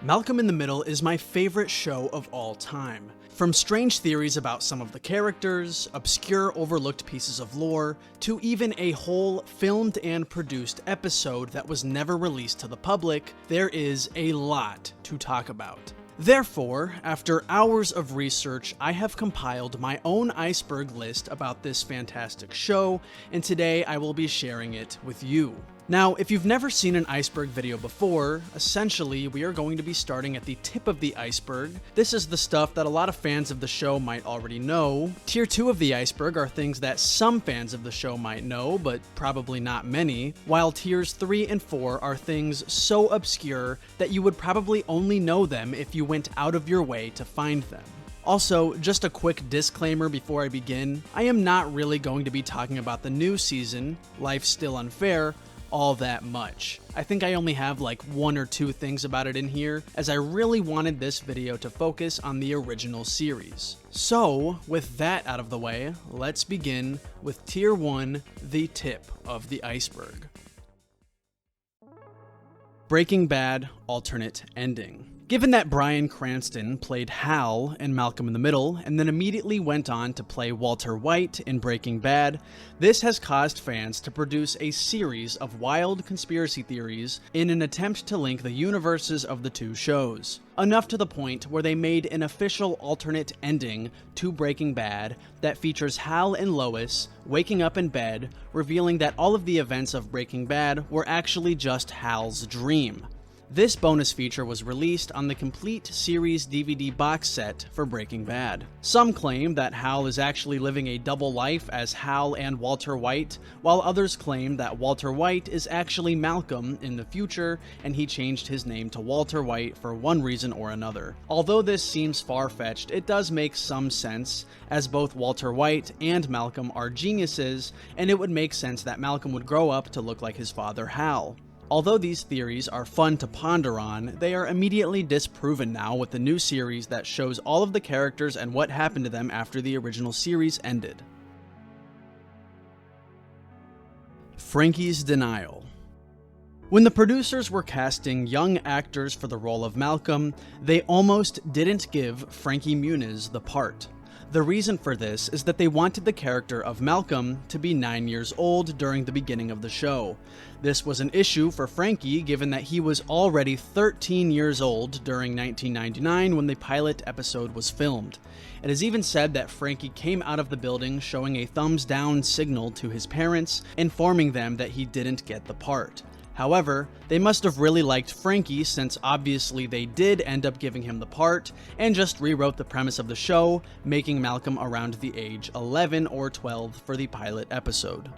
Malcolm in the Middle is my favorite show of all time. From strange theories about some of the characters, obscure overlooked pieces of lore, to even a whole filmed and produced episode that was never released to the public, there is a lot to talk about. Therefore, after hours of research, I have compiled my own Iceberg list about this fantastic show, and today I will be sharing it with you. Now, if you've never seen an Iceberg video before, essentially we are going to be starting at the tip of the iceberg. This is the stuff that a lot of fans of the show might already know. Tier 2 of the iceberg are things that some fans of the show might know, but probably not many, while tiers 3 and 4 are things so obscure that you would probably only know them if you went out of your way to find them. Also, just a quick disclaimer before I begin, I am not really going to be talking about the new season, Life's Still Unfair, all that much. I think I only have like 1 or 2 things about it in here, as I really wanted this video to focus on the original series. So, with that out of the way, let's begin with Tier 1, the tip of the iceberg. Breaking Bad alternate ending. Given that Bryan Cranston played Hal in Malcolm in the Middle and then immediately went on to play Walter White in Breaking Bad, this has caused fans to produce a series of wild conspiracy theories in an attempt to link the universes of the two shows. Enough to the point where they made an official alternate ending to Breaking Bad that features Hal and Lois waking up in bed, revealing that all of the events of Breaking Bad were actually just Hal's dream. This bonus feature was released on the complete series DVD box set for Breaking Bad. Some claim that Hal is actually living a double life as Hal and Walter White, while others claim that Walter White is actually Malcolm in the future and he changed his name to Walter White for one reason or another. Although this seems far-fetched, it does make some sense, as both Walter White and Malcolm are geniuses, and it would make sense that Malcolm would grow up to look like his father Hal. Although these theories are fun to ponder on, they are immediately disproven now with the new series that shows all of the characters and what happened to them after the original series ended. Frankie's denial. When the producers were casting young actors for the role of Malcolm, they almost didn't give Frankie Muniz the part. The reason for this is that they wanted the character of Malcolm to be 9 years old during the beginning of the show. This was an issue for Frankie given that he was already 13 years old during 1999 when the pilot episode was filmed. It is even said that Frankie came out of the building showing a thumbs down signal to his parents, informing them that he didn't get the part. However, they must have really liked Frankie since obviously they did end up giving him the part, and just rewrote the premise of the show, making Malcolm around the age 11 or 12 for the pilot episode.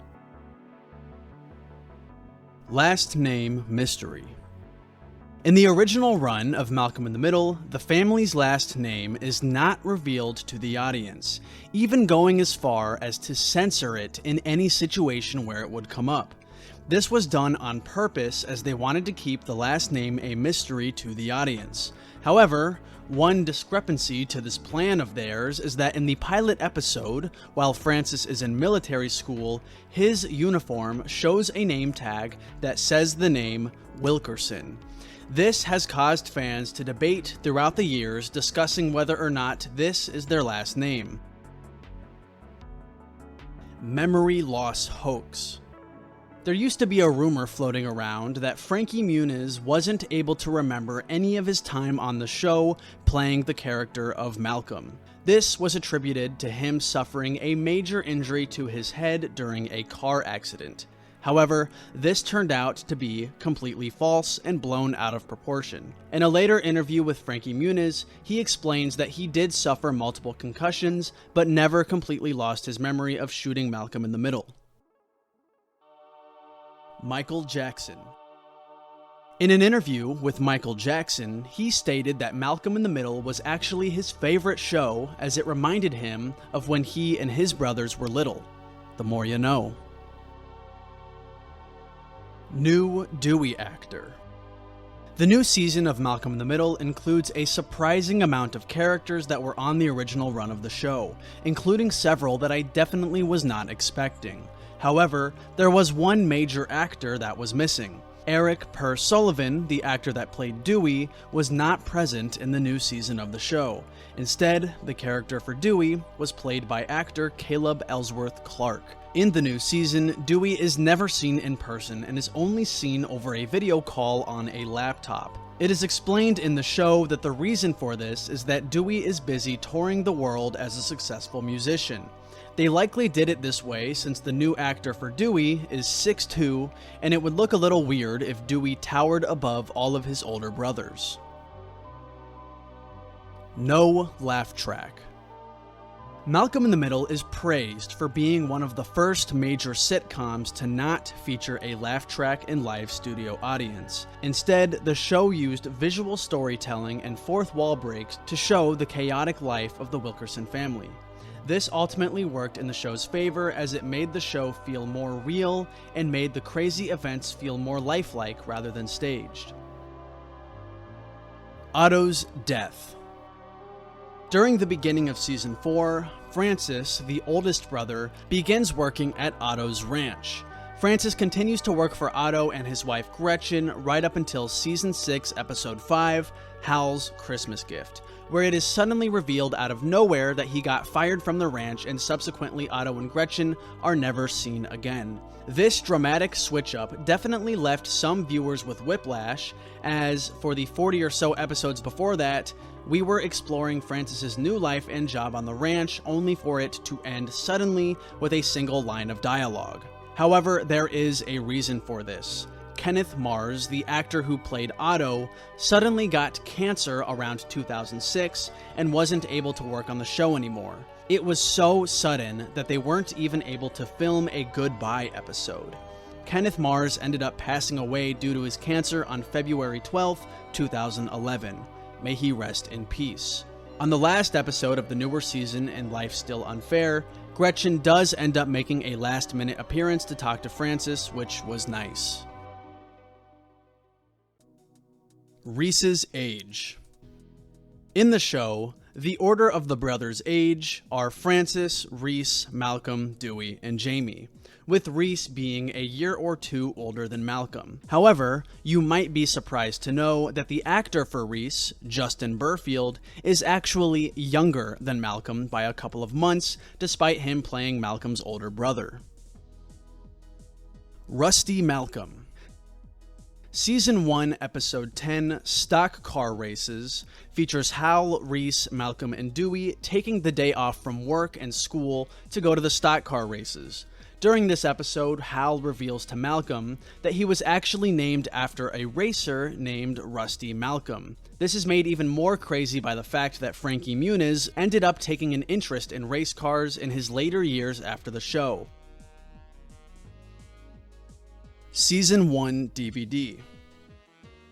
Last name mystery. In the original run of Malcolm in the Middle, the family's last name is not revealed to the audience, even going as far as to censor it in any situation where it would come up. This was done on purpose as they wanted to keep the last name a mystery to the audience. However, one discrepancy to this plan of theirs is that in the pilot episode, while Francis is in military school, his uniform shows a name tag that says the name Wilkerson. This has caused fans to debate throughout the years, discussing whether or not this is their last name. Memory loss hoax. There used to be a rumor floating around that Frankie Muniz wasn't able to remember any of his time on the show playing the character of Malcolm. This was attributed to him suffering a major injury to his head during a car accident. However, this turned out to be completely false and blown out of proportion. In a later interview with Frankie Muniz, he explains that he did suffer multiple concussions, but never completely lost his memory of shooting Malcolm in the Middle. Michael Jackson. In an interview with Michael Jackson, he stated that Malcolm in the Middle was actually his favorite show as it reminded him of when he and his brothers were little. The more you know. New Dewey actor. The new season of Malcolm in the Middle includes a surprising amount of characters that were on the original run of the show, including several that I definitely was not expecting. However, there was one major actor that was missing. Eric Per Sullivan, the actor that played Dewey, was not present in the new season of the show. Instead, the character for Dewey was played by actor Caleb Ellsworth Clark. In the new season, Dewey is never seen in person and is only seen over a video call on a laptop. It is explained in the show that the reason for this is that Dewey is busy touring the world as a successful musician. They likely did it this way since the new actor for Dewey is 6'2", and it would look a little weird if Dewey towered above all of his older brothers. No laugh track. Malcolm in the Middle is praised for being one of the first major sitcoms to not feature a laugh track and live studio audience. Instead, the show used visual storytelling and fourth wall breaks to show the chaotic life of the Wilkerson family. This ultimately worked in the show's favor as it made the show feel more real and made the crazy events feel more lifelike rather than staged. Otto's death. During the beginning of Season 4, Francis, the oldest brother, begins working at Otto's ranch. Francis continues to work for Otto and his wife Gretchen right up until Season 6, Episode 5, Hal's Christmas Gift, where it is suddenly revealed out of nowhere that he got fired from the ranch, and subsequently Otto and Gretchen are never seen again. This dramatic switch-up definitely left some viewers with whiplash, as for the 40 or so episodes before that, we were exploring Francis's new life and job on the ranch, only for it to end suddenly with a single line of dialogue. However, there is a reason for this. Kenneth Mars, the actor who played Otto, suddenly got cancer around 2006 and wasn't able to work on the show anymore. It was so sudden that they weren't even able to film a goodbye episode. Kenneth Mars ended up passing away due to his cancer on February 12, 2011. May he rest in peace. On the last episode of the newer season in Life Still Unfair, Gretchen does end up making a last-minute appearance to talk to Francis, which was nice. Reese's age. In the show, the order of the brothers' age are Francis, Reese, Malcolm, Dewey, and Jamie, with Reese being a year or two older than Malcolm. However, you might be surprised to know that the actor for Reese, Justin Burfield, is actually younger than Malcolm by a couple of months, despite him playing Malcolm's older brother. Rusty Malcolm. Season 1, Episode 10, Stock Car Races, features Hal, Reese, Malcolm, and Dewey taking the day off from work and school to go to the stock car races. During this episode, Hal reveals to Malcolm that he was actually named after a racer named Rusty Malcolm. This is made even more crazy by the fact that Frankie Muniz ended up taking an interest in race cars in his later years after the show. Season 1 DVD.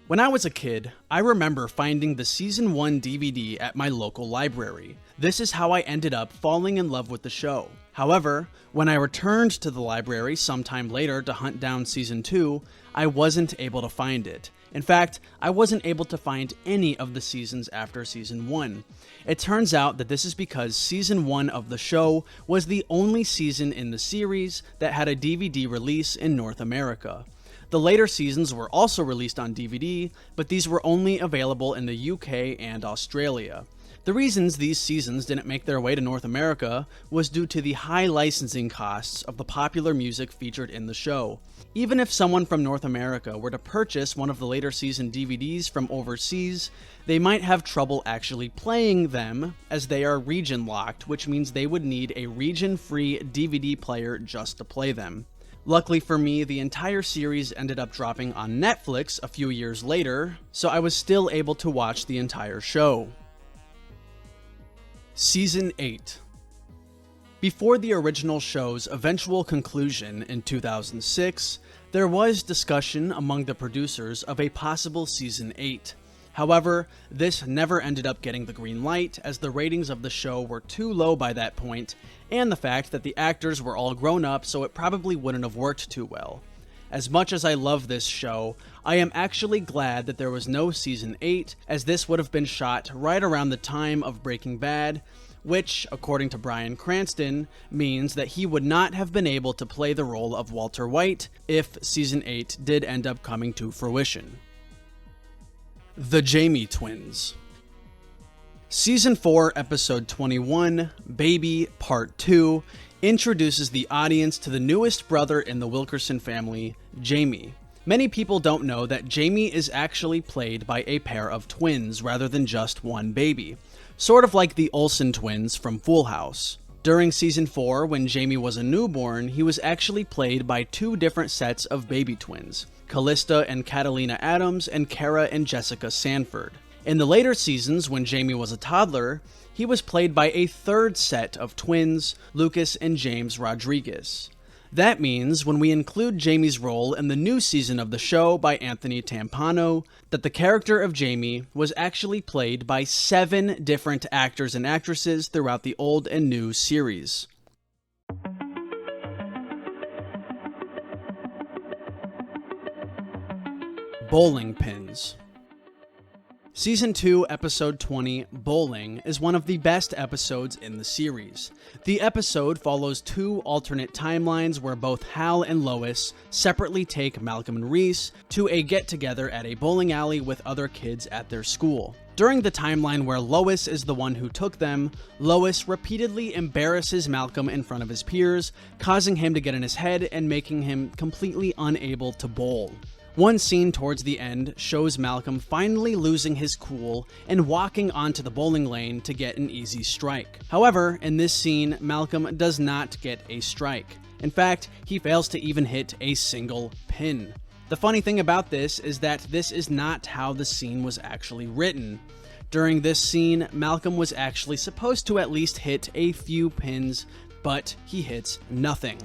When I was a kid, I remember finding the Season 1 DVD at my local library. This is how I ended up falling in love with the show. However, when I returned to the library sometime later to hunt down Season 2, I wasn't able to find it. In fact, I wasn't able to find any of the seasons after Season 1. It turns out that this is because Season 1 of the show was the only season in the series that had a DVD release in North America. The later seasons were also released on DVD, but these were only available in the UK and Australia. The reasons these seasons didn't make their way to North America was due to the high licensing costs of the popular music featured in the show. Even if someone from North America were to purchase one of the later season DVDs from overseas, they might have trouble actually playing them as they are region locked, which means they would need a region-free DVD player just to play them. Luckily for me, the entire series ended up dropping on Netflix a few years later, so I was still able to watch the entire show. Season 8. Before the original show's eventual conclusion in 2006, there was discussion among the producers of a possible Season 8. However, this never ended up getting the green light, as the ratings of the show were too low by that point, and the fact that the actors were all grown up, so it probably wouldn't have worked too well. As much as I love this show, I am actually glad that there was no Season 8, as this would have been shot right around the time of Breaking Bad, which, according to Bryan Cranston, means that he would not have been able to play the role of Walter White if Season 8 did end up coming to fruition. The Jamie Twins. Season 4, Episode 21, Baby, Part 2, introduces the audience to the newest brother in the Wilkerson family, Jamie. Many people don't know that Jamie is actually played by a pair of twins rather than just one baby, sort of like the Olsen twins from Full House. During Season 4, when Jamie was a newborn, he was actually played by two different sets of baby twins, Callista and Catalina Adams and Kara and Jessica Sanford. In the later seasons, when Jamie was a toddler, he was played by a third set of twins, Lucas and James Rodriguez. That means, when we include Jamie's role in the new season of the show by Anthony Tampano, that the character of Jamie was actually played by 7 different actors and actresses throughout the old and new series. Bowling pins. Season 2, Episode 20, Bowling, is one of the best episodes in the series. The episode follows 2 alternate timelines where both Hal and Lois separately take Malcolm and Reese to a get-together at a bowling alley with other kids at their school. During the timeline where Lois is the one who took them, Lois repeatedly embarrasses Malcolm in front of his peers, causing him to get in his head and making him completely unable to bowl. One scene towards the end shows Malcolm finally losing his cool and walking onto the bowling lane to get an easy strike. However, in this scene, Malcolm does not get a strike. In fact, he fails to even hit a single pin. The funny thing about this is that this is not how the scene was actually written. During this scene, Malcolm was actually supposed to at least hit a few pins, but he hits nothing.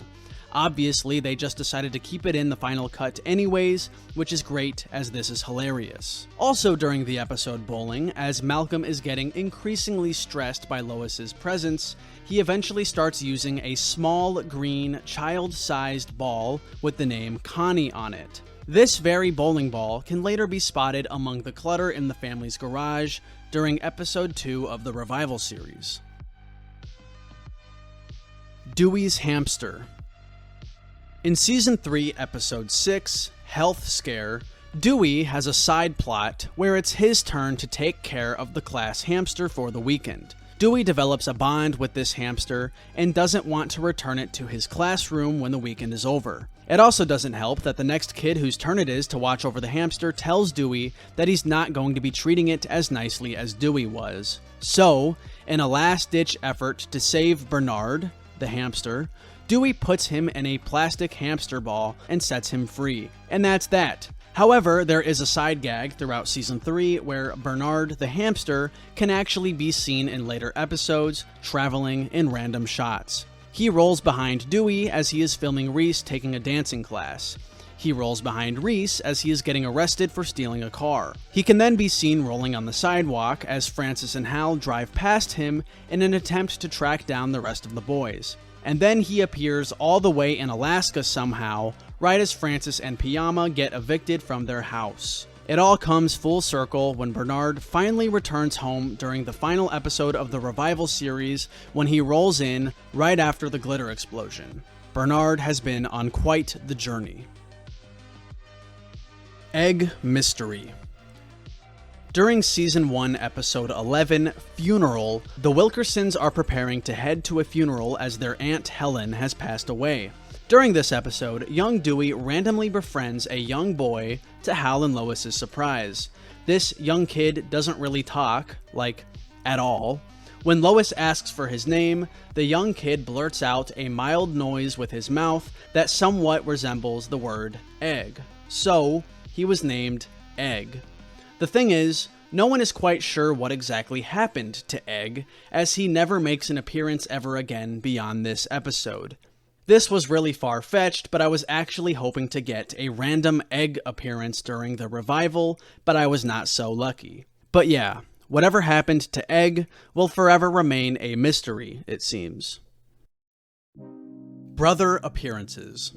Obviously, they just decided to keep it in the final cut anyways, which is great as this is hilarious. Also during the episode Bowling, as Malcolm is getting increasingly stressed by Lois's presence, he eventually starts using a small green child-sized ball with the name Connie on it. This very bowling ball can later be spotted among the clutter in the family's garage during episode 2 of the Revival series. Dewey's Hamster. In Season 3, Episode 6, Health Scare, Dewey has a side plot where it's his turn to take care of the class hamster for the weekend. Dewey develops a bond with this hamster and doesn't want to return it to his classroom when the weekend is over. It also doesn't help that the next kid whose turn it is to watch over the hamster tells Dewey that he's not going to be treating it as nicely as Dewey was. So, in a last-ditch effort to save Bernard, the hamster, Dewey puts him in a plastic hamster ball and sets him free. And that's that. However, there is a side gag throughout Season 3 where Bernard, the hamster, can actually be seen in later episodes, traveling in random shots. He rolls behind Dewey as he is filming Reese taking a dancing class. He rolls behind Reese as he is getting arrested for stealing a car. He can then be seen rolling on the sidewalk as Francis and Hal drive past him in an attempt to track down the rest of the boys. And then he appears all the way in Alaska somehow, right as Francis and Piyama get evicted from their house. It all comes full circle when Bernard finally returns home during the final episode of the Revival series when he rolls in right after the glitter explosion. Bernard has been on quite the journey. Egg Mystery. During Season 1, Episode 11, Funeral, the Wilkersons are preparing to head to a funeral as their Aunt Helen has passed away. During this episode, young Dewey randomly befriends a young boy to Hal and Lois's surprise. This young kid doesn't really talk, like, at all. When Lois asks for his name, the young kid blurts out a mild noise with his mouth that somewhat resembles the word egg. So, he was named Egg. The thing is, no one is quite sure what exactly happened to Egg, as he never makes an appearance ever again beyond this episode. This was really far-fetched, but I was actually hoping to get a random Egg appearance during the Revival, but I was not so lucky. But yeah, whatever happened to Egg will forever remain a mystery, it seems. Brother appearances.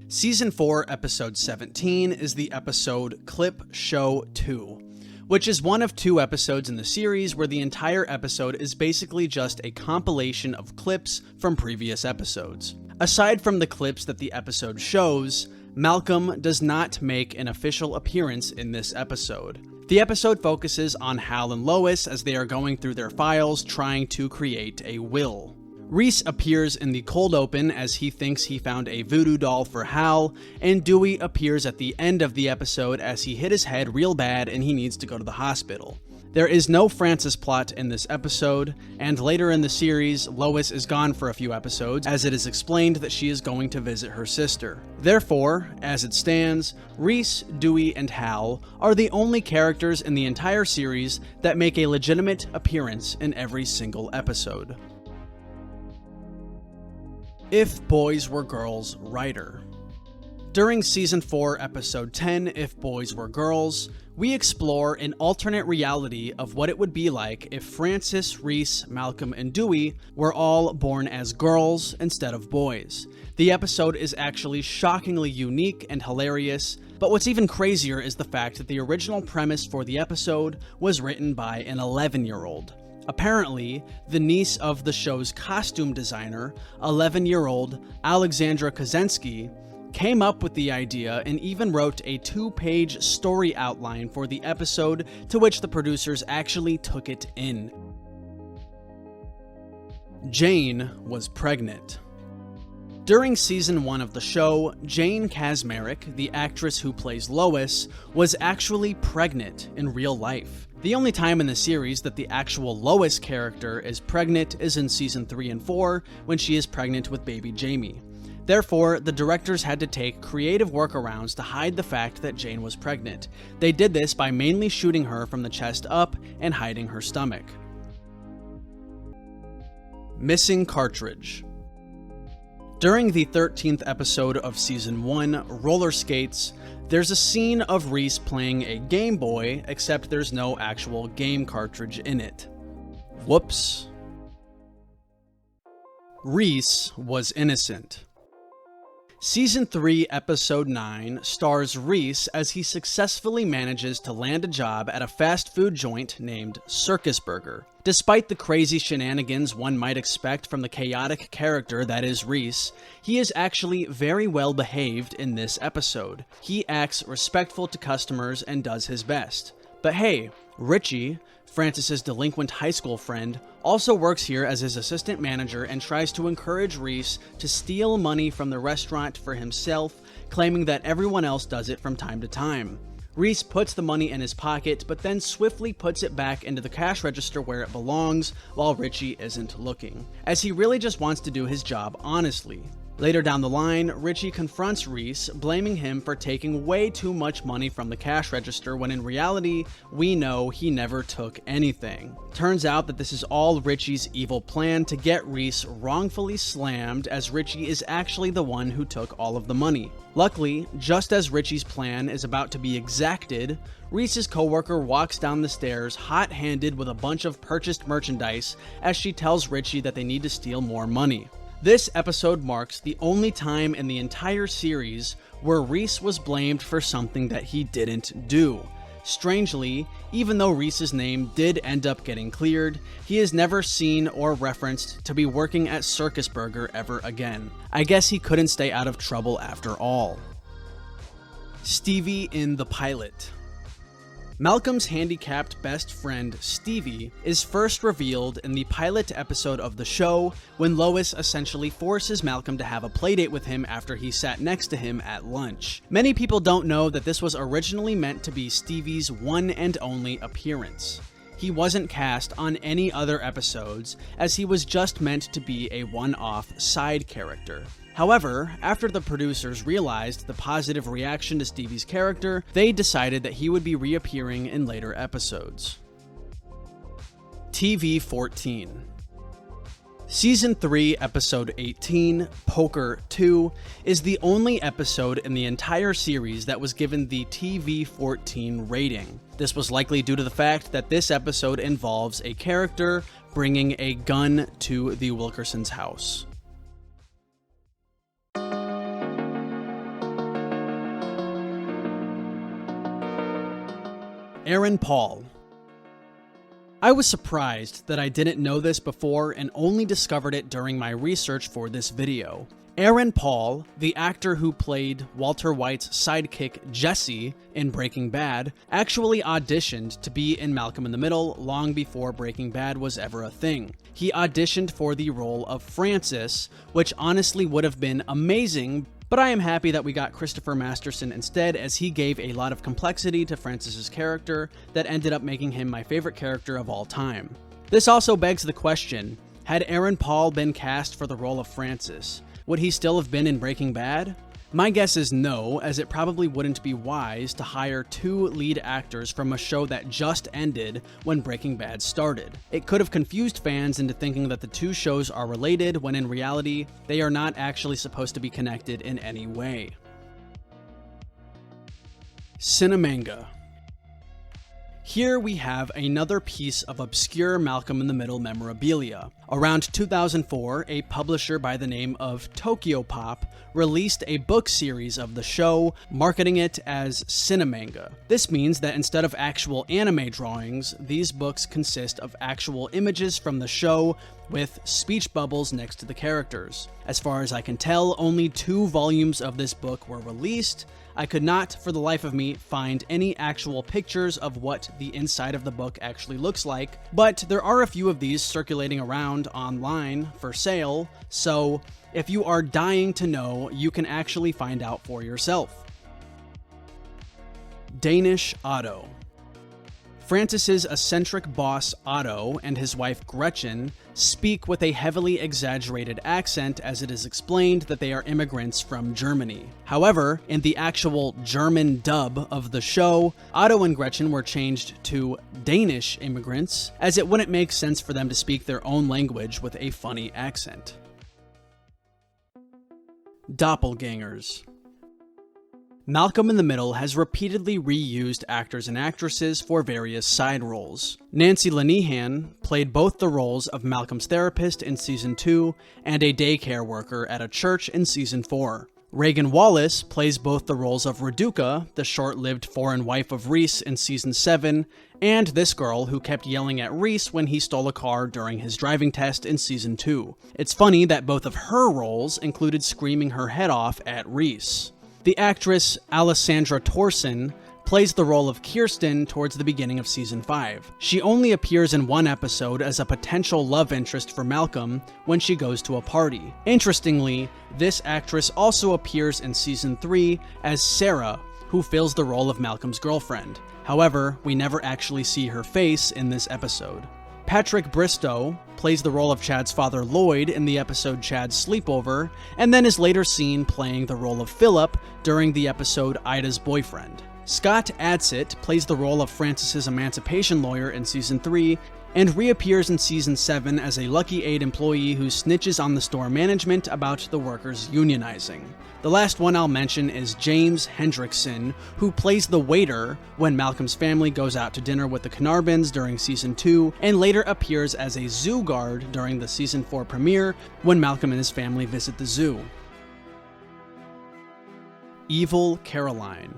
Season 4, Episode 17 is the episode Clip Show 2, which is one of 2 episodes in the series where the entire episode is basically just a compilation of clips from previous episodes. Aside from the clips that the episode shows, Malcolm does not make an official appearance in this episode. The episode focuses on Hal and Lois as they are going through their files trying to create a will. Reese appears in the cold open as he thinks he found a voodoo doll for Hal, and Dewey appears at the end of the episode as he hit his head real bad and he needs to go to the hospital. There is no Francis plot in this episode, and later in the series, Lois is gone for a few episodes as it is explained that she is going to visit her sister. Therefore, as it stands, Reese, Dewey, and Hal are the only characters in the entire series that make a legitimate appearance in every single episode. If Boys Were Girls writer. During Season 4, Episode 10, If Boys Were Girls, we explore an alternate reality of what it would be like if Francis, Reese, Malcolm, and Dewey were all born as girls instead of boys. The episode is actually shockingly unique and hilarious, but what's even crazier is the fact that the original premise for the episode was written by an 11-year-old. Apparently, the niece of the show's costume designer, 11-year-old Alexandra Kozensky, came up with the idea and even wrote a 2-page story outline for the episode, to which the producers actually took it in. Jane was pregnant. During Season 1 of the show, Jane Kaczmarek, the actress who plays Lois, was actually pregnant in real life. The only time in the series that the actual Lois character is pregnant is in Season 3 and 4, when she is pregnant with baby Jamie. Therefore, the directors had to take creative workarounds to hide the fact that Jane was pregnant. They did this by mainly shooting her from the chest up and hiding her stomach. Missing cartridge. During the 13th episode of Season 1, Roller Skates, there's a scene of Reese playing a Game Boy, except there's no actual game cartridge in it. Whoops. Reese was innocent. Season 3, Episode 9 stars Reese as he successfully manages to land a job at a fast food joint named Circus Burger. Despite the crazy shenanigans one might expect from the chaotic character that is Reese, he is actually very well behaved in this episode. He acts respectful to customers and does his best. But hey, Richie, Francis's delinquent high school friend, also works here as his assistant manager and tries to encourage Reese to steal money from the restaurant for himself, claiming that everyone else does it from time to time. Reese puts the money in his pocket, but then swiftly puts it back into the cash register where it belongs, while Richie isn't looking, as he really just wants to do his job honestly. Later down the line, Richie confronts Reese, blaming him for taking way too much money from the cash register when in reality, we know he never took anything. Turns out that this is all Richie's evil plan to get Reese wrongfully slammed, as Richie is actually the one who took all of the money. Luckily, just as Richie's plan is about to be exacted, Reese's coworker walks down the stairs hot-handed with a bunch of purchased merchandise as she tells Richie that they need to steal more money. This episode marks the only time in the entire series where Reese was blamed for something that he didn't do. Strangely, even though Reese's name did end up getting cleared, he is never seen or referenced to be working at Circus Burger ever again. I guess he couldn't stay out of trouble after all. Stevie in the pilot. Malcolm's handicapped best friend, Stevie, is first revealed in the pilot episode of the show when Lois essentially forces Malcolm to have a playdate with him after he sat next to him at lunch. Many people don't know that this was originally meant to be Stevie's one and only appearance. He wasn't cast on any other episodes, as he was just meant to be a one-off side character. However, after the producers realized the positive reaction to Stevie's character, they decided that he would be reappearing in later episodes. TV 14. Season 3, Episode 18, Poker 2, is the only episode in the entire series that was given the TV 14 rating. This was likely due to the fact that this episode involves a character bringing a gun to the Wilkersons' house. Aaron Paul. I was surprised that I didn't know this before and only discovered it during my research for this video. Aaron Paul, the actor who played Walter White's sidekick Jesse in Breaking Bad, actually auditioned to be in Malcolm in the Middle long before Breaking Bad was ever a thing. He auditioned for the role of Francis, which honestly would have been amazing, but I am happy that we got Christopher Masterson instead, as he gave a lot of complexity to Francis's character that ended up making him my favorite character of all time. This also begs the question, had Aaron Paul been cast for the role of Francis, would he still have been in Breaking Bad? My guess is no, as it probably wouldn't be wise to hire two lead actors from a show that just ended when Breaking Bad started. It could have confused fans into thinking that the two shows are related, when in reality, they are not actually supposed to be connected in any way. Cine-manga. Here we have another piece of obscure Malcolm in the Middle memorabilia. Around 2004, a publisher by the name of Tokyopop released a book series of the show, marketing it as Cine-manga. This means that instead of actual anime drawings, these books consist of actual images from the show with speech bubbles next to the characters. As far as I can tell, only 2 volumes of this book were released. I could not, for the life of me, find any actual pictures of what the inside of the book actually looks like, but there are a few of these circulating around online for sale, so if you are dying to know, you can actually find out for yourself. Danish Otto. Francis's eccentric boss Otto and his wife Gretchen speak with a heavily exaggerated accent, as it is explained that they are immigrants from Germany. However, in the actual German dub of the show, Otto and Gretchen were changed to Danish immigrants, as it wouldn't make sense for them to speak their own language with a funny accent. Doppelgangers. Malcolm in the Middle has repeatedly reused actors and actresses for various side roles. Nancy Linehan played both the roles of Malcolm's therapist in Season 2 and a daycare worker at a church in Season 4. Reagan Wallace plays both the roles of Reduca, the short-lived foreign wife of Reese in Season 7, and this girl who kept yelling at Reese when he stole a car during his driving test in Season 2. It's funny that both of her roles included screaming her head off at Reese. The actress Alessandra Torsen plays the role of Kirsten towards the beginning of Season 5. She only appears in one episode as a potential love interest for Malcolm when she goes to a party. Interestingly, this actress also appears in Season 3 as Sarah, who fills the role of Malcolm's girlfriend. However, we never actually see her face in this episode. Patrick Bristow plays the role of Chad's father Lloyd in the episode Chad's Sleepover, and then is later seen playing the role of Philip during the episode Ida's Boyfriend. Scott Adsit plays the role of Francis's emancipation lawyer in Season 3, and reappears in Season 7 as a Lucky 8 employee who snitches on the store management about the workers unionizing. The last one I'll mention is James Hendrickson, who plays the waiter when Malcolm's family goes out to dinner with the Carnarvons during Season 2, and later appears as a zoo guard during the Season 4 premiere when Malcolm and his family visit the zoo. Evil Caroline.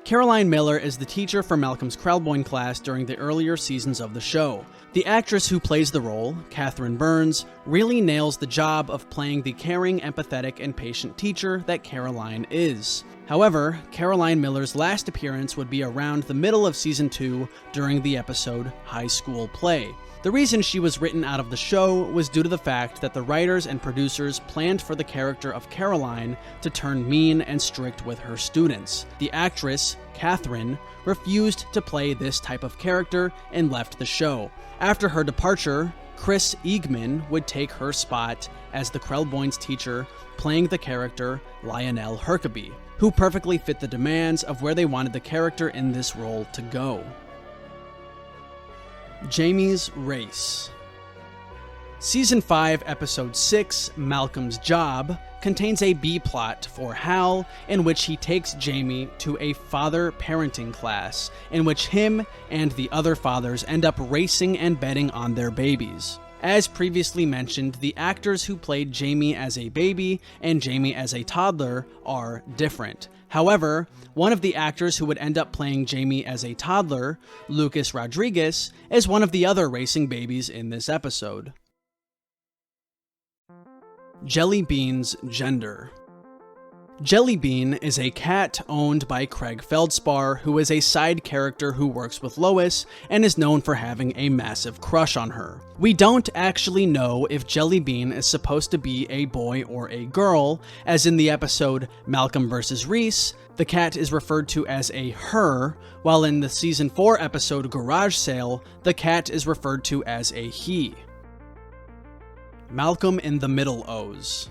Caroline Miller is the teacher for Malcolm's Krelboyne class during the earlier seasons of the show. The actress who plays the role, Catherine Burns, really nails the job of playing the caring, empathetic, and patient teacher that Caroline is. However, Caroline Miller's last appearance would be around the middle of Season 2 during the episode High School Play. The reason she was written out of the show was due to the fact that the writers and producers planned for the character of Caroline to turn mean and strict with her students. The actress, Catherine, refused to play this type of character and left the show. After her departure, Chris Eagman would take her spot as the Krelboyne's teacher, playing the character Lionel Herkeby, who perfectly fit the demands of where they wanted the character in this role to go. Jamie's Race. Season 5, Episode 6, Malcolm's Job, contains a B-plot for Hal, in which he takes Jamie to a father parenting class, in which him and the other fathers end up racing and betting on their babies. As previously mentioned, the actors who played Jamie as a baby and Jamie as a toddler are different. However, one of the actors who would end up playing Jamie as a toddler, Lucas Rodriguez, is one of the other racing babies in this episode. Jellybean's gender. Jellybean is a cat owned by Craig Feldspar, who is a side character who works with Lois and is known for having a massive crush on her. We don't actually know if Jellybean is supposed to be a boy or a girl, as in the episode Malcolm vs. Reese, the cat is referred to as a her, while in the Season 4 episode Garage Sale, the cat is referred to as a he. Malcolm in the Middle O's.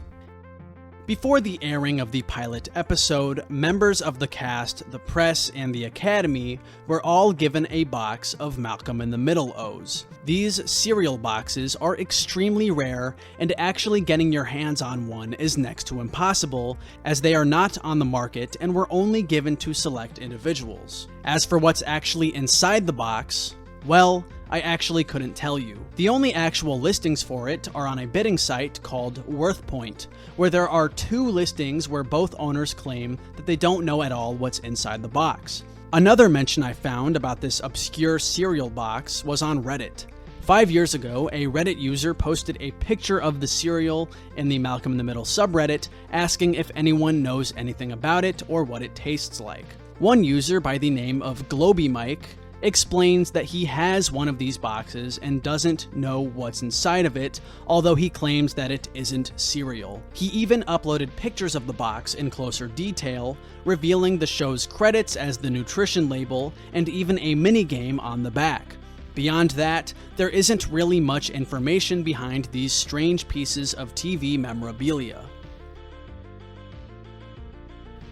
Before the airing of the pilot episode, members of the cast, the press, and the Academy were all given a box of Malcolm in the Middle O's. These cereal boxes are extremely rare, and actually getting your hands on one is next to impossible, as they are not on the market and were only given to select individuals. As for what's actually inside the box, well, I actually couldn't tell you. The only actual listings for it are on a bidding site called WorthPoint, where there are 2 listings where both owners claim that they don't know at all what's inside the box. Another mention I found about this obscure cereal box was on Reddit. 5 years ago, a Reddit user posted a picture of the cereal in the Malcolm in the Middle subreddit, asking if anyone knows anything about it or what it tastes like. One user by the name of Globy Mike explains that he has one of these boxes and doesn't know what's inside of it, although he claims that it isn't cereal. He even uploaded pictures of the box in closer detail, revealing the show's credits as the nutrition label and even a minigame on the back. Beyond that, there isn't really much information behind these strange pieces of TV memorabilia.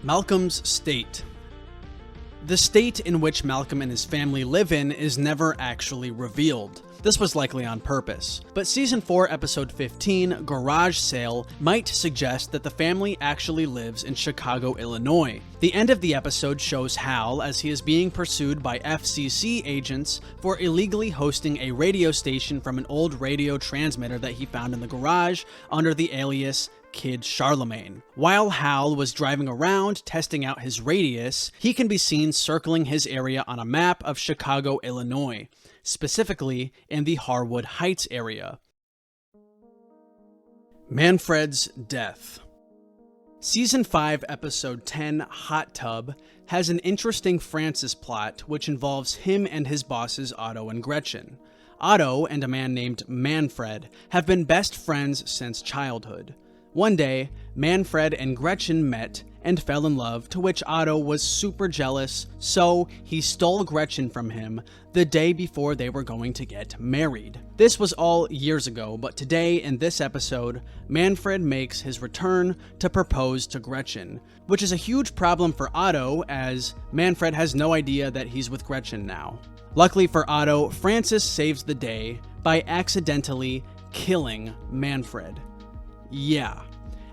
Malcolm's state. The state in which Malcolm and his family live in is never actually revealed. This was likely on purpose. But Season 4, Episode 15, Garage Sale, might suggest that the family actually lives in Chicago, Illinois. The end of the episode shows Hal as he is being pursued by FCC agents for illegally hosting a radio station from an old radio transmitter that he found in the garage under the alias Kid Charlemagne. While Hal was driving around testing out his radius, he can be seen circling his area on a map of Chicago, Illinois, specifically in the Harwood Heights area. Manfred's death. Season 5, Episode 10, Hot Tub, has an interesting Francis plot which involves him and his bosses Otto and Gretchen. Otto and a man named Manfred have been best friends since childhood. One day, Manfred and Gretchen met and fell in love, to which Otto was super jealous, so he stole Gretchen from him the day before they were going to get married. This was all years ago, but today, in this episode, Manfred makes his return to propose to Gretchen, which is a huge problem for Otto, as Manfred has no idea that he's with Gretchen now. Luckily for Otto, Francis saves the day by accidentally killing Manfred. Yeah.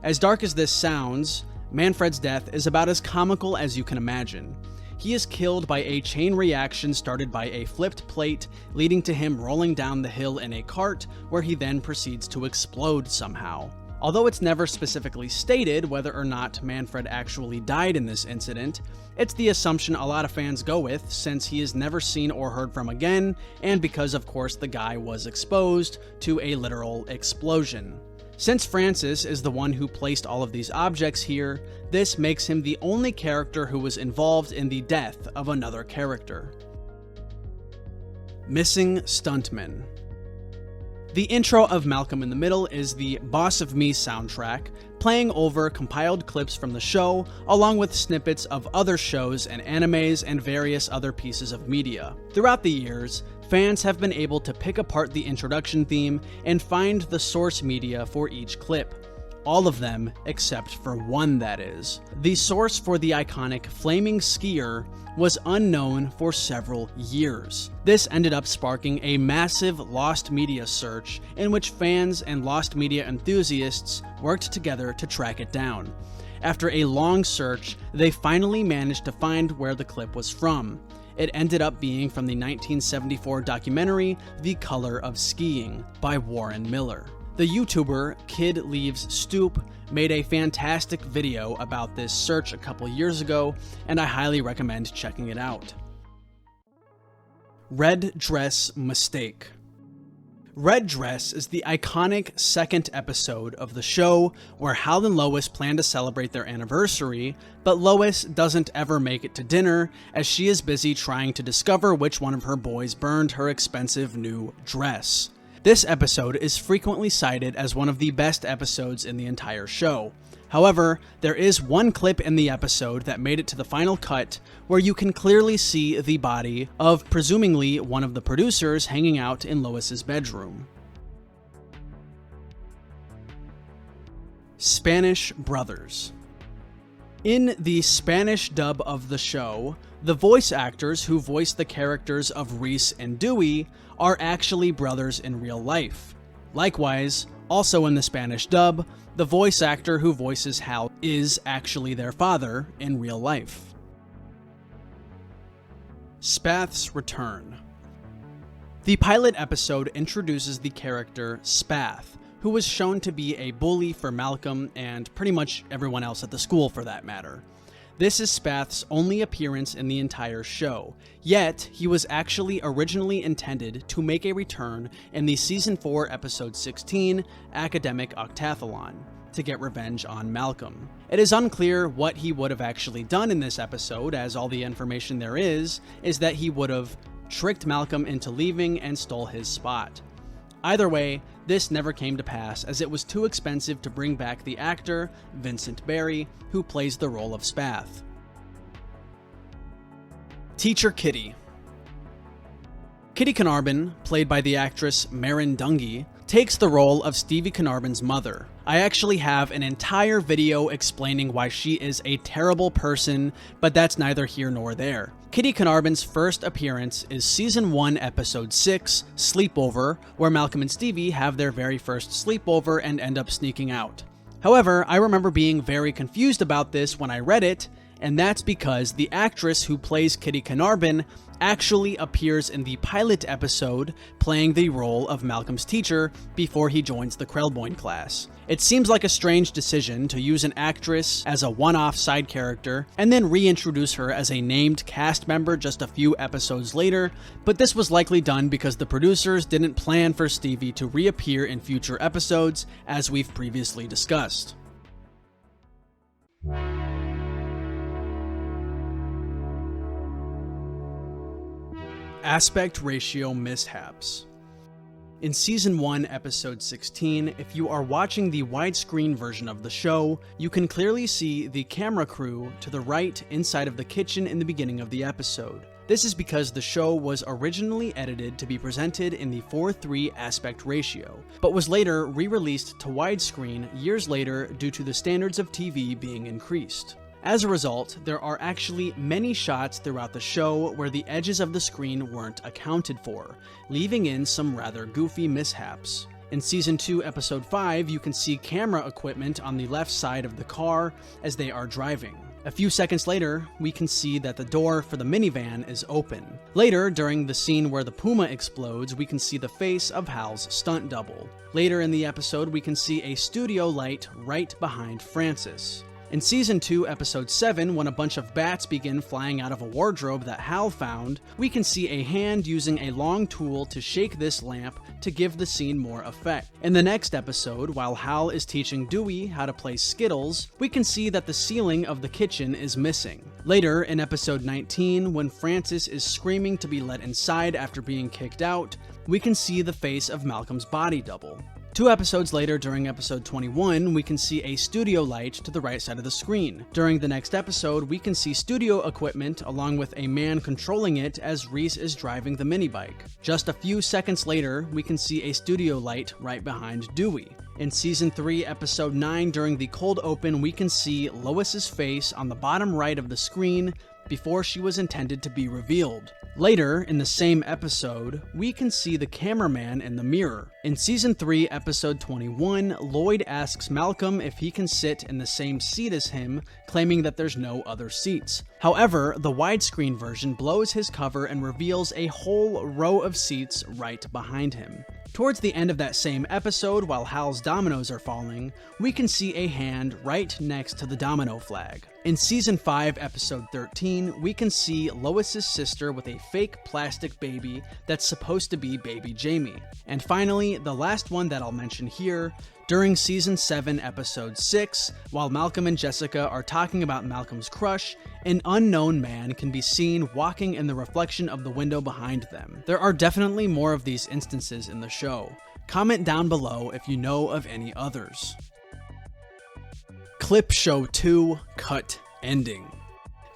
As dark as this sounds, Manfred's death is about as comical as you can imagine. He is killed by a chain reaction started by a flipped plate, leading to him rolling down the hill in a cart, where he then proceeds to explode somehow. Although it's never specifically stated whether or not Manfred actually died in this incident, it's the assumption a lot of fans go with, since he is never seen or heard from again, and because of course the guy was exposed to a literal explosion. Since Francis is the one who placed all of these objects here, this makes him the only character who was involved in the death of another character. Missing stuntman. The intro of Malcolm in the Middle is the Boss of Me soundtrack, playing over compiled clips from the show, along with snippets of other shows and animes and various other pieces of media. Throughout the years, fans have been able to pick apart the introduction theme and find the source media for each clip. All of them except for one, that is. The source for the iconic flaming skier was unknown for several years. This ended up sparking a massive lost media search in which fans and lost media enthusiasts worked together to track it down. After a long search, they finally managed to find where the clip was from. It ended up being from the 1974 documentary The Color of Skiing by Warren Miller. The YouTuber Kid Leaves Stoop made a fantastic video about this search a couple years ago, and I highly recommend checking it out. Red Dress Mistake. Red Dress is the iconic second episode of the show where Hal and Lois plan to celebrate their anniversary, but Lois doesn't ever make it to dinner as she is busy trying to discover which one of her boys burned her expensive new dress. This episode is frequently cited as one of the best episodes in the entire show. However, there is one clip in the episode that made it to the final cut where you can clearly see the body of presumably one of the producers hanging out in Lois's bedroom. Spanish Brothers. In the Spanish dub of the show, the voice actors who voice the characters of Reese and Dewey are actually brothers in real life. Likewise, also in the Spanish dub, the voice actor who voices Hal is actually their father in real life. Spath's Return. The pilot episode introduces the character Spath, who was shown to be a bully for Malcolm and pretty much everyone else at the school for that matter. This is Spath's only appearance in the entire show, yet he was actually originally intended to make a return in the Season 4 Episode 16, Academic Octathlon, to get revenge on Malcolm. It is unclear what he would have actually done in this episode, as all the information there is that he would have tricked Malcolm into leaving and stole his spot. Either way, this never came to pass as it was too expensive to bring back the actor, Vincent Barry, who plays the role of Spath. Teacher Kitty. Kitty Carnarvon, played by the actress Maren Dungy, takes the role of Stevie Carnarvon's mother. I actually have an entire video explaining why she is a terrible person, but that's neither here nor there. Kitty Carnarvon's first appearance is Season 1, Episode 6, Sleepover, where Malcolm and Stevie have their very first sleepover and end up sneaking out. However, I remember being very confused about this when I read it, and that's because the actress who plays Kitty Carnarvon actually appears in the pilot episode playing the role of Malcolm's teacher before he joins the Krellboyne class. It seems like a strange decision to use an actress as a one-off side character and then reintroduce her as a named cast member just a few episodes later, but this was likely done because the producers didn't plan for Stevie to reappear in future episodes, as we've previously discussed. Aspect ratio mishaps. In Season 1, Episode 16, if you are watching the widescreen version of the show, you can clearly see the camera crew to the right inside of the kitchen in the beginning of the episode. This is because the show was originally edited to be presented in the 4:3 aspect ratio, but was later re-released to widescreen years later due to the standards of TV being increased. As a result, there are actually many shots throughout the show where the edges of the screen weren't accounted for, leaving in some rather goofy mishaps. In Season 2, Episode 5, you can see camera equipment on the left side of the car as they are driving. A few seconds later, we can see that the door for the minivan is open. Later, during the scene where the Puma explodes, we can see the face of Hal's stunt double. Later in the episode, we can see a studio light right behind Francis. In Season 2, Episode 7, when a bunch of bats begin flying out of a wardrobe that Hal found, we can see a hand using a long tool to shake this lamp to give the scene more effect. In the next episode, while Hal is teaching Dewey how to play Skittles, we can see that the ceiling of the kitchen is missing. Later, in Episode 19, when Francis is screaming to be let inside after being kicked out, we can see the face of Malcolm's body double. 2 episodes later, during Episode 21, we can see a studio light to the right side of the screen. During the next episode, we can see studio equipment along with a man controlling it as Reese is driving the minibike. Just a few seconds later, we can see a studio light right behind Dewey. In Season 3, Episode 9, during the cold open, we can see Lois's face on the bottom right of the screen before she was intended to be revealed. Later, in the same episode, we can see the cameraman in the mirror. In Season 3, Episode 21, Lloyd asks Malcolm if he can sit in the same seat as him, claiming that there's no other seats. However, the widescreen version blows his cover and reveals a whole row of seats right behind him. Towards the end of that same episode, while Hal's dominoes are falling, we can see a hand right next to the domino flag. In Season 5, Episode 13, we can see Lois's sister with a fake plastic baby that's supposed to be baby Jamie. And finally, the last one that I'll mention here, during Season 7, Episode 6, while Malcolm and Jessica are talking about Malcolm's crush, an unknown man can be seen walking in the reflection of the window behind them. There are definitely more of these instances in the show. Comment down below if you know of any others. Clip Show 2 Cut Ending.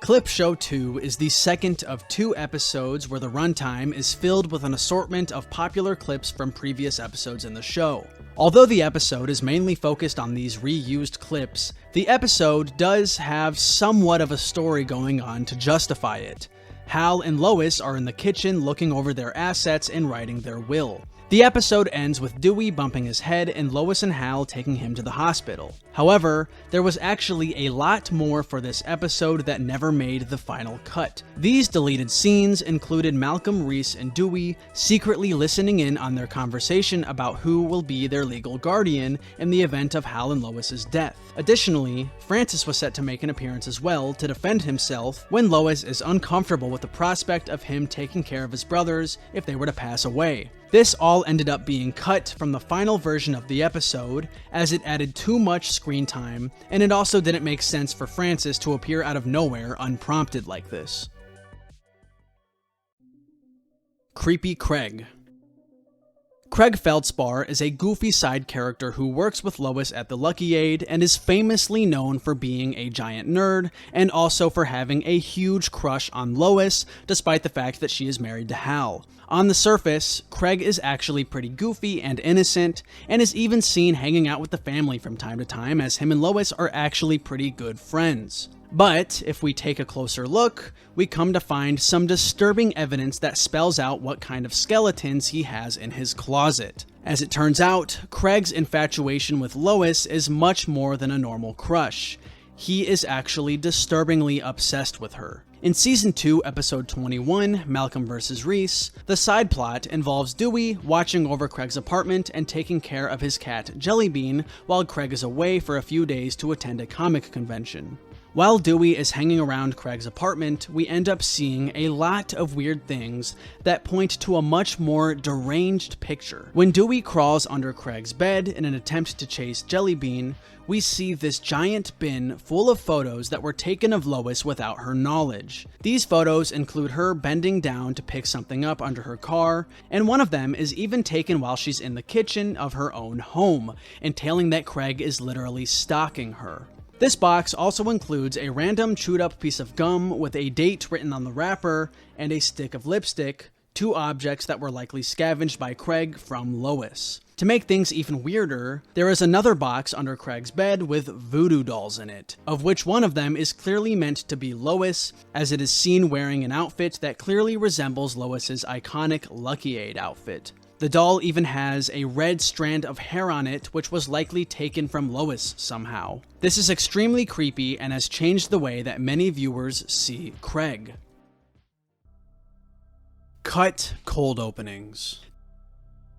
Clip Show 2 is the second of 2 episodes where the runtime is filled with an assortment of popular clips from previous episodes in the show. Although the episode is mainly focused on these reused clips, the episode does have somewhat of a story going on to justify it. Hal and Lois are in the kitchen looking over their assets and writing their will. The episode ends with Dewey bumping his head and Lois and Hal taking him to the hospital. However, there was actually a lot more for this episode that never made the final cut. These deleted scenes included Malcolm, Reese, and Dewey secretly listening in on their conversation about who will be their legal guardian in the event of Hal and Lois's death. Additionally, Francis was set to make an appearance as well to defend himself when Lois is uncomfortable with the prospect of him taking care of his brothers if they were to pass away. This all ended up being cut from the final version of the episode, as it added too much screen time, and it also didn't make sense for Francis to appear out of nowhere unprompted like this. Creepy Craig. Craig Feldspar is a goofy side character who works with Lois at the Unaired and is famously known for being a giant nerd and also for having a huge crush on Lois, despite the fact that she is married to Hal. On the surface, Craig is actually pretty goofy and innocent, and is even seen hanging out with the family from time to time, as him and Lois are actually pretty good friends. But if we take a closer look, we come to find some disturbing evidence that spells out what kind of skeletons he has in his closet. As it turns out, Craig's infatuation with Lois is much more than a normal crush. He is actually disturbingly obsessed with her. In Season 2, Episode 21, Malcolm vs. Reese, the side plot involves Dewey watching over Craig's apartment and taking care of his cat Jellybean while Craig is away for a few days to attend a comic convention. While Dewey is hanging around Craig's apartment, we end up seeing a lot of weird things that point to a much more deranged picture. When Dewey crawls under Craig's bed in an attempt to chase Jellybean, we see this giant bin full of photos that were taken of Lois without her knowledge. These photos include her bending down to pick something up under her car, and one of them is even taken while she's in the kitchen of her own home, entailing that Craig is literally stalking her. This box also includes a random chewed up piece of gum with a date written on the wrapper and a stick of lipstick, 2 objects that were likely scavenged by Craig from Lois. To make things even weirder, there is another box under Craig's bed with voodoo dolls in it, of which one of them is clearly meant to be Lois, as it is seen wearing an outfit that clearly resembles Lois's iconic Unaired outfit. The doll even has a red strand of hair on it, which was likely taken from Lois somehow. This is extremely creepy and has changed the way that many viewers see Craig. Cut cold openings.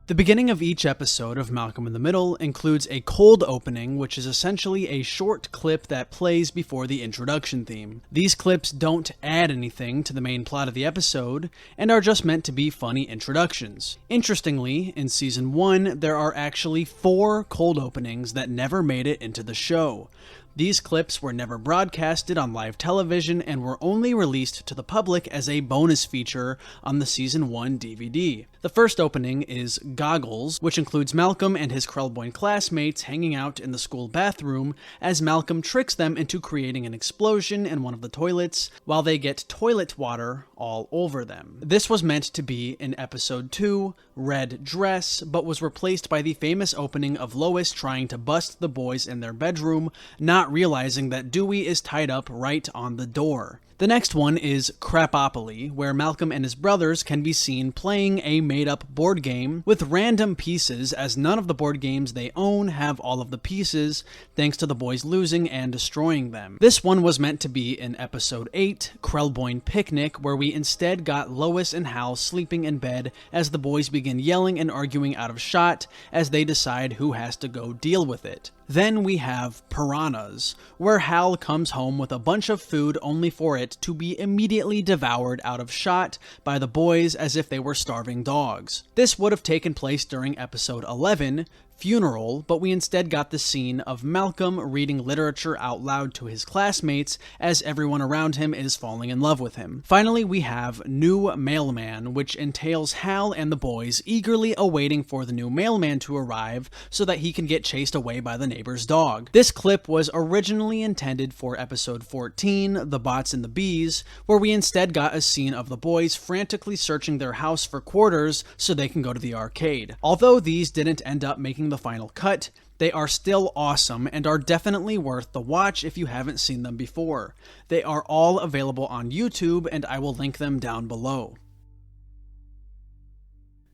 The beginning of each episode of Malcolm in the Middle includes a cold opening, which is essentially a short clip that plays before the introduction theme. These clips don't add anything to the main plot of the episode, and are just meant to be funny introductions. Interestingly, in Season 1, there are actually 4 cold openings that never made it into the show. These clips were never broadcasted on live television and were only released to the public as a bonus feature on the Season 1 DVD. The first opening is Goggles, which includes Malcolm and his Krellboy classmates hanging out in the school bathroom as Malcolm tricks them into creating an explosion in one of the toilets while they get toilet water all over them. This was meant to be in Episode 2, Red Dress, but was replaced by the famous opening of Lois trying to bust the boys in their bedroom, not realizing that Dewey is tied up right on the door. The next one is Crapopoly, where Malcolm and his brothers can be seen playing a made-up board game with random pieces, as none of the board games they own have all of the pieces, thanks to the boys losing and destroying them. This one was meant to be in Episode 8, Krellboy Picnic, where we we instead got Lois and Hal sleeping in bed as the boys begin yelling and arguing out of shot as they decide who has to go deal with it. Then we have Piranhas, where Hal comes home with a bunch of food only for it to be immediately devoured out of shot by the boys as if they were starving dogs. This would have taken place during episode 11, Funeral, but we instead got the scene of Malcolm reading literature out loud to his classmates as everyone around him is falling in love with him. Finally, we have New Mailman, which entails Hal and the boys eagerly awaiting for the new mailman to arrive so that he can get chased away by the neighbor's dog. This clip was originally intended for episode 14, The Bots and the Bees, where we instead got a scene of the boys frantically searching their house for quarters so they can go to the arcade. Although these didn't end up making the final cut, they are still awesome and are definitely worth the watch if you haven't seen them before. They are all available on YouTube and I will link them down below.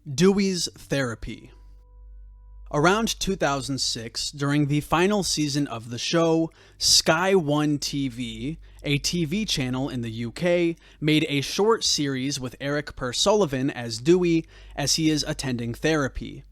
Dewey's Therapy. Around 2006, during the final season of the show, Sky One TV, a TV channel in the UK, made a short series with Eric Sullivan as Dewey as he is attending therapy.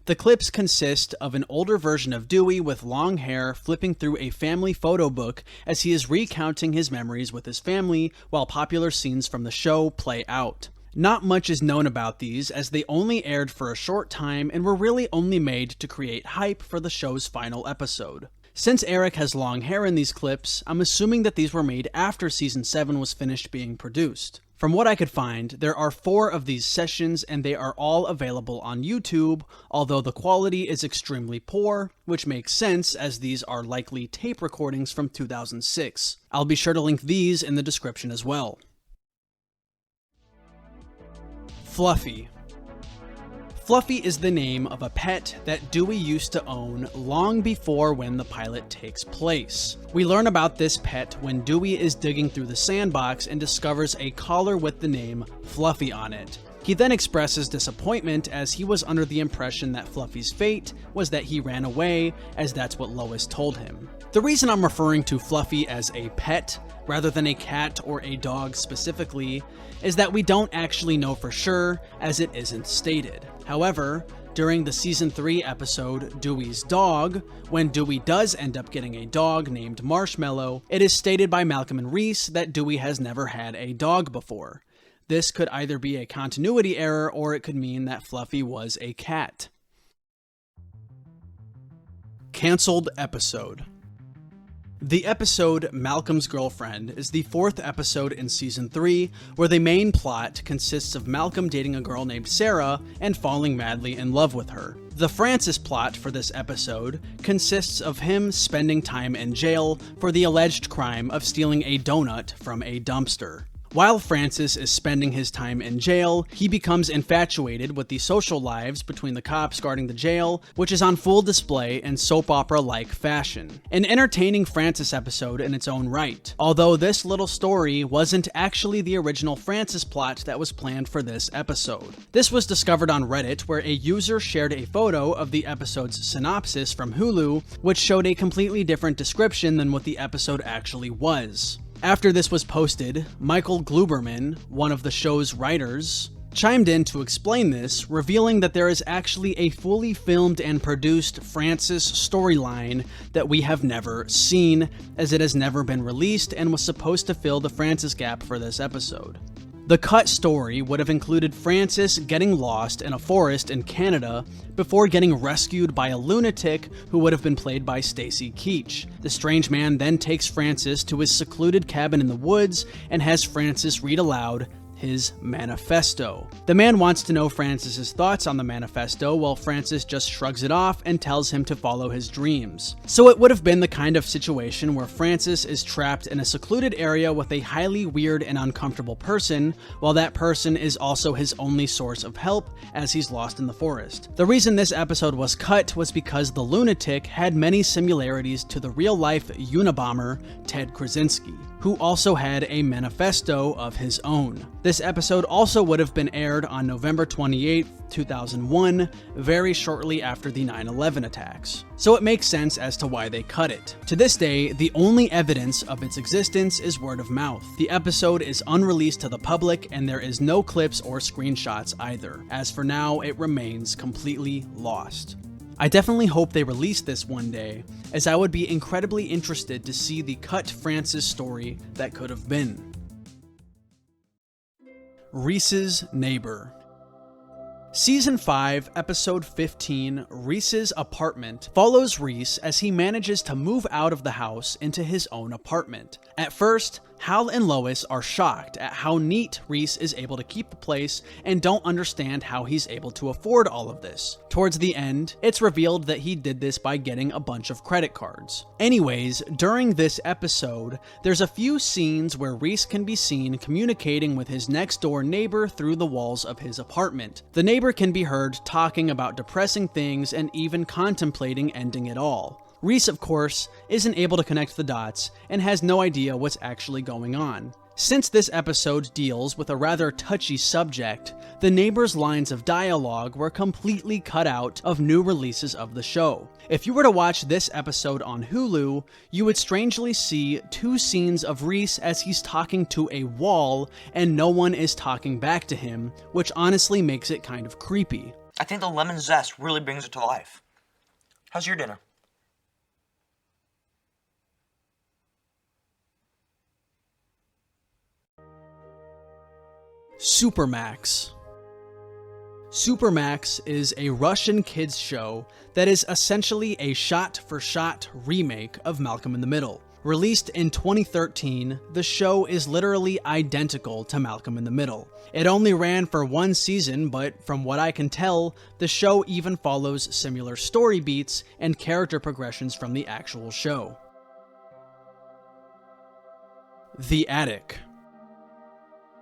The clips consist of an older version of Dewey with long hair flipping through a family photo book as he is recounting his memories with his family while popular scenes from the show play out. Not much is known about these as they only aired for a short time and were really only made to create hype for the show's final episode. Since Eric has long hair in these clips, I'm assuming that these were made after season 7 was finished being produced. From what I could find, there are 4 of these sessions and they are all available on YouTube, although the quality is extremely poor, which makes sense as these are likely tape recordings from 2006. I'll be sure to link these in the description as well. Fluffy. Fluffy is the name of a pet that Dewey used to own long before when the pilot takes place. We learn about this pet when Dewey is digging through the sandbox and discovers a collar with the name Fluffy on it. He then expresses disappointment as he was under the impression that Fluffy's fate was that he ran away, as that's what Lois told him. The reason I'm referring to Fluffy as a pet, rather than a cat or a dog specifically, is that we don't actually know for sure, as it isn't stated. However, during the season 3 episode Dewey's Dog, when Dewey does end up getting a dog named Marshmallow, it is stated by Malcolm and Reese that Dewey has never had a dog before. This could either be a continuity error or it could mean that Fluffy was a cat. Cancelled episode. The episode Malcolm's Girlfriend is the 4th episode in season 3, where the main plot consists of Malcolm dating a girl named Sarah and falling madly in love with her. The Francis plot for this episode consists of him spending time in jail for the alleged crime of stealing a donut from a dumpster. While Francis is spending his time in jail, he becomes infatuated with the social lives between the cops guarding the jail, which is on full display in soap opera-like fashion. An entertaining Francis episode in its own right, although this little story wasn't actually the original Francis plot that was planned for this episode. This was discovered on Reddit, where a user shared a photo of the episode's synopsis from Hulu, which showed a completely different description than what the episode actually was. After this was posted, Michael Gluberman, one of the show's writers, chimed in to explain this, revealing that there is actually a fully filmed and produced Francis storyline that we have never seen, as it has never been released and was supposed to fill the Francis gap for this episode. The cut story would have included Francis getting lost in a forest in Canada before getting rescued by a lunatic who would have been played by Stacy Keach. The strange man then takes Francis to his secluded cabin in the woods and has Francis read aloud his manifesto. The man wants to know Francis's thoughts on the manifesto, while Francis just shrugs it off and tells him to follow his dreams. So it would have been the kind of situation where Francis is trapped in a secluded area with a highly weird and uncomfortable person, while that person is also his only source of help as he's lost in the forest. The reason this episode was cut was because the lunatic had many similarities to the real-life Unabomber Ted Krasinski. who also had a manifesto of his own. This episode also would have been aired on November 28, 2001, very shortly after the 9/11 attacks. So it makes sense as to why they cut it. To this day, the only evidence of its existence is word of mouth. The episode is unreleased to the public, and there is no clips or screenshots either. As for now, it remains completely lost. I definitely hope they release this one day, as I would be incredibly interested to see the cut Francis story that could have been. Reese's Neighbor. Season 5, Episode 15, Reese's Apartment, follows Reese as he manages to move out of the house into his own apartment. At first, Hal and Lois are shocked at how neat Reese is able to keep the place and don't understand how he's able to afford all of this. Towards the end, it's revealed that he did this by getting a bunch of credit cards. Anyways, during this episode, there's a few scenes where Reese can be seen communicating with his next door neighbor through the walls of his apartment. The neighbor can be heard talking about depressing things and even contemplating ending it all. Reese, of course, isn't able to connect the dots and has no idea what's actually going on. Since this episode deals with a rather touchy subject, the neighbor's lines of dialogue were completely cut out of new releases of the show. If you were to watch this episode on Hulu, you would strangely see two scenes of Reese as he's talking to a wall and no one is talking back to him, which honestly makes it kind of creepy. I think the lemon zest really brings it to life. How's your dinner? Supermax. Supermax is a Russian kids show that is essentially a shot-for-shot remake of Malcolm in the Middle. Released in 2013, the show is literally identical to Malcolm in the Middle. It only ran for one season, but from what I can tell, the show even follows similar story beats and character progressions from the actual show. The Attic.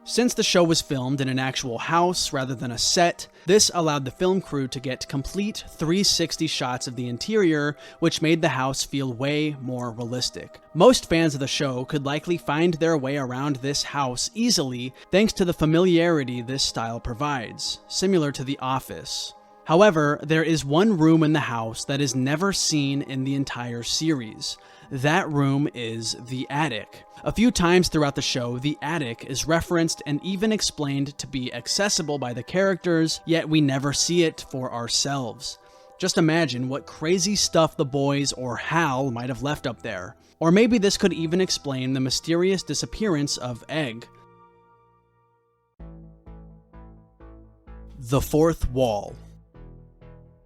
Since the show was filmed in an actual house rather than a set, this allowed the film crew to get complete 360 shots of the interior, which made the house feel way more realistic. Most fans of the show could likely find their way around this house easily thanks to the familiarity this style provides, similar to The Office. However, there is one room in the house that is never seen in the entire series. That room is the attic. A few times throughout the show, the attic is referenced and even explained to be accessible by the characters, yet we never see it for ourselves. Just imagine what crazy stuff the boys or Hal might have left up there. Or maybe this could even explain the mysterious disappearance of Egg. The Fourth Wall.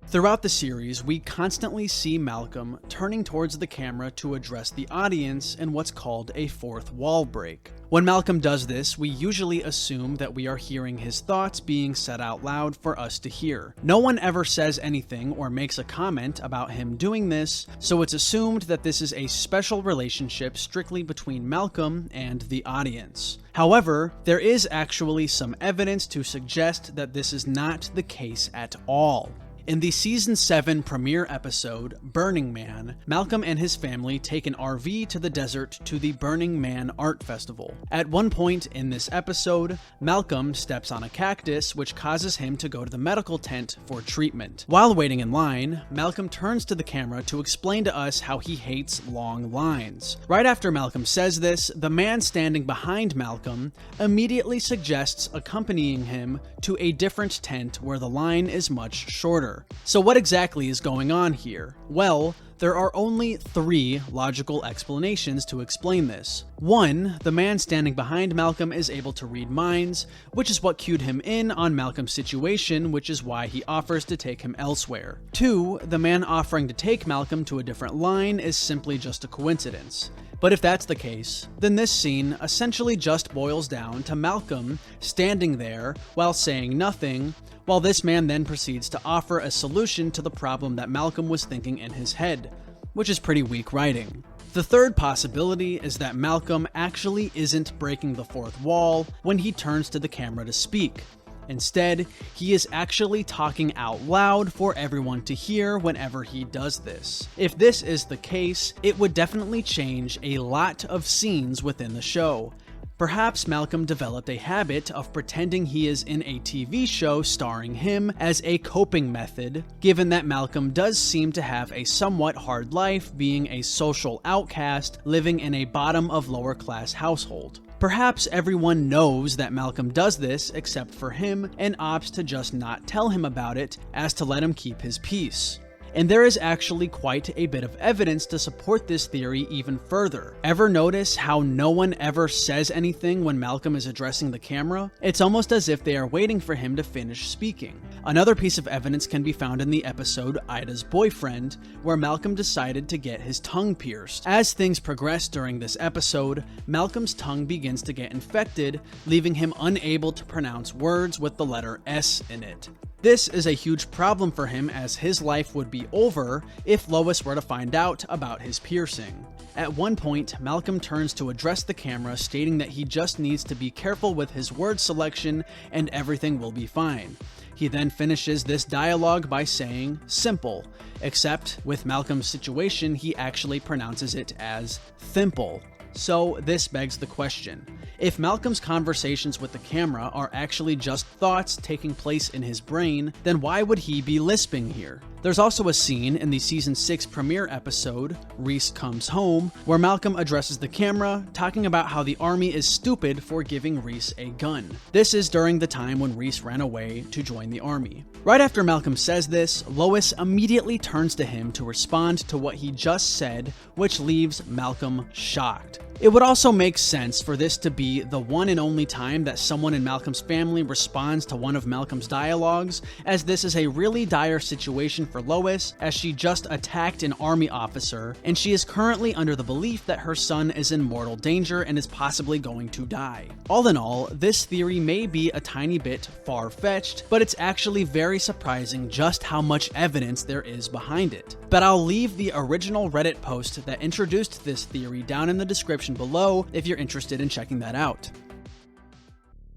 Throughout the series, we constantly see Malcolm turning towards the camera to address the audience in what's called a fourth wall break. When Malcolm does this, we usually assume that we are hearing his thoughts being said out loud for us to hear. No one ever says anything or makes a comment about him doing this, so it's assumed that this is a special relationship strictly between Malcolm and the audience. However, there is actually some evidence to suggest that this is not the case at all. In the Season 7 premiere episode, Burning Man, Malcolm and his family take an RV to the desert to the Burning Man Art Festival. At one point in this episode, Malcolm steps on a cactus, which causes him to go to the medical tent for treatment. While waiting in line, Malcolm turns to the camera to explain to us how he hates long lines. Right after Malcolm says this, the man standing behind Malcolm immediately suggests accompanying him to a different tent where the line is much shorter. So what exactly is going on here? Well, there are only 3 logical explanations to explain this. 1, the man standing behind Malcolm is able to read minds, which is what cued him in on Malcolm's situation, which is why he offers to take him elsewhere. 2, the man offering to take Malcolm to a different line is simply just a coincidence. But if that's the case, then this scene essentially just boils down to Malcolm standing there while saying nothing, while this man then proceeds to offer a solution to the problem that Malcolm was thinking in his head, which is pretty weak writing. The third possibility is that Malcolm actually isn't breaking the fourth wall when he turns to the camera to speak. Instead, he is actually talking out loud for everyone to hear whenever he does this. If this is the case, it would definitely change a lot of scenes within the show. Perhaps Malcolm developed a habit of pretending he is in a TV show starring him as a coping method, given that Malcolm does seem to have a somewhat hard life being a social outcast living in a bottom of lower class household. Perhaps everyone knows that Malcolm does this except for him and opts to just not tell him about it as to let him keep his peace. And there is actually quite a bit of evidence to support this theory even further. Ever notice how no one ever says anything when Malcolm is addressing the camera? It's almost as if they are waiting for him to finish speaking. Another piece of evidence can be found in the episode Ida's Boyfriend, where Malcolm decided to get his tongue pierced. As things progress during this episode, Malcolm's tongue begins to get infected, leaving him unable to pronounce words with the letter S in it. This is a huge problem for him, as his life would be over if Lois were to find out about his piercing. At one point, Malcolm turns to address the camera, stating that he just needs to be careful with his word selection and everything will be fine. He then finishes this dialogue by saying simple, except with Malcolm's situation, he actually pronounces it as thimple. So this begs the question, if Malcolm's conversations with the camera are actually just thoughts taking place in his brain, then why would he be lisping here? There's also a scene in the season 6 premiere episode, Reese Comes Home, where Malcolm addresses the camera, talking about how the army is stupid for giving Reese a gun. This is during the time when Reese ran away to join the army. Right after Malcolm says this, Lois immediately turns to him to respond to what he just said, which leaves Malcolm shocked. It would also make sense for this to be the one and only time that someone in Malcolm's family responds to one of Malcolm's dialogues, as this is a really dire situation for Lois, as she just attacked an army officer, and she is currently under the belief that her son is in mortal danger and is possibly going to die. All in all, this theory may be a tiny bit far-fetched, but it's actually very surprising just how much evidence there is behind it. But I'll leave the original Reddit post that introduced this theory down in the description below if you're interested in checking that out.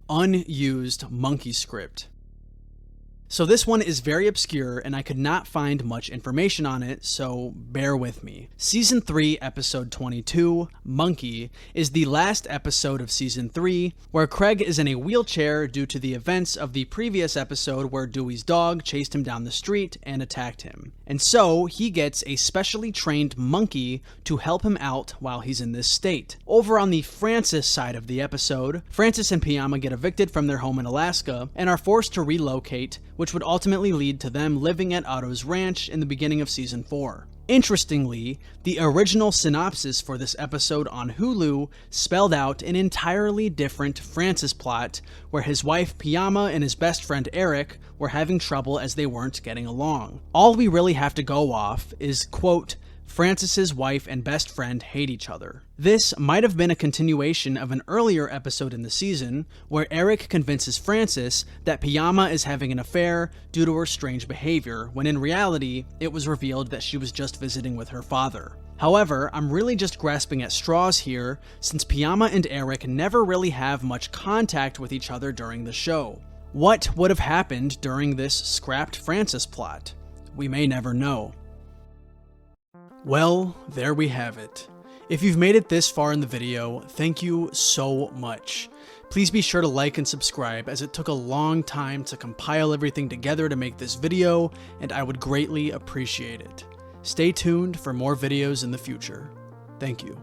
Unused monkey script. So this one is very obscure and I could not find much information on it, so bear with me. Season 3, episode 22, Monkey, is the last episode of season 3, where Craig is in a wheelchair due to the events of the previous episode where Dewey's dog chased him down the street and attacked him. And so he gets a specially trained monkey to help him out while he's in this state. Over on the Francis side of the episode, Francis and Piyama get evicted from their home in Alaska and are forced to relocate, which would ultimately lead to them living at Otto's ranch in the beginning of season 4. Interestingly, the original synopsis for this episode on Hulu spelled out an entirely different Francis plot, where his wife Piyama and his best friend Eric were having trouble as they weren't getting along. All we really have to go off is, quote, Francis's wife and best friend hate each other. This might have been a continuation of an earlier episode in the season, where Eric convinces Francis that Piyama is having an affair due to her strange behavior, when in reality, it was revealed that she was just visiting with her father. However, I'm really just grasping at straws here, since Piyama and Eric never really have much contact with each other during the show. What would have happened during this scrapped Francis plot? We may never know. Well, there we have it. If you've made it this far in the video, thank you so much. Please be sure to like and subscribe, as it took a long time to compile everything together to make this video, and I would greatly appreciate it. Stay tuned for more videos in the future. Thank you.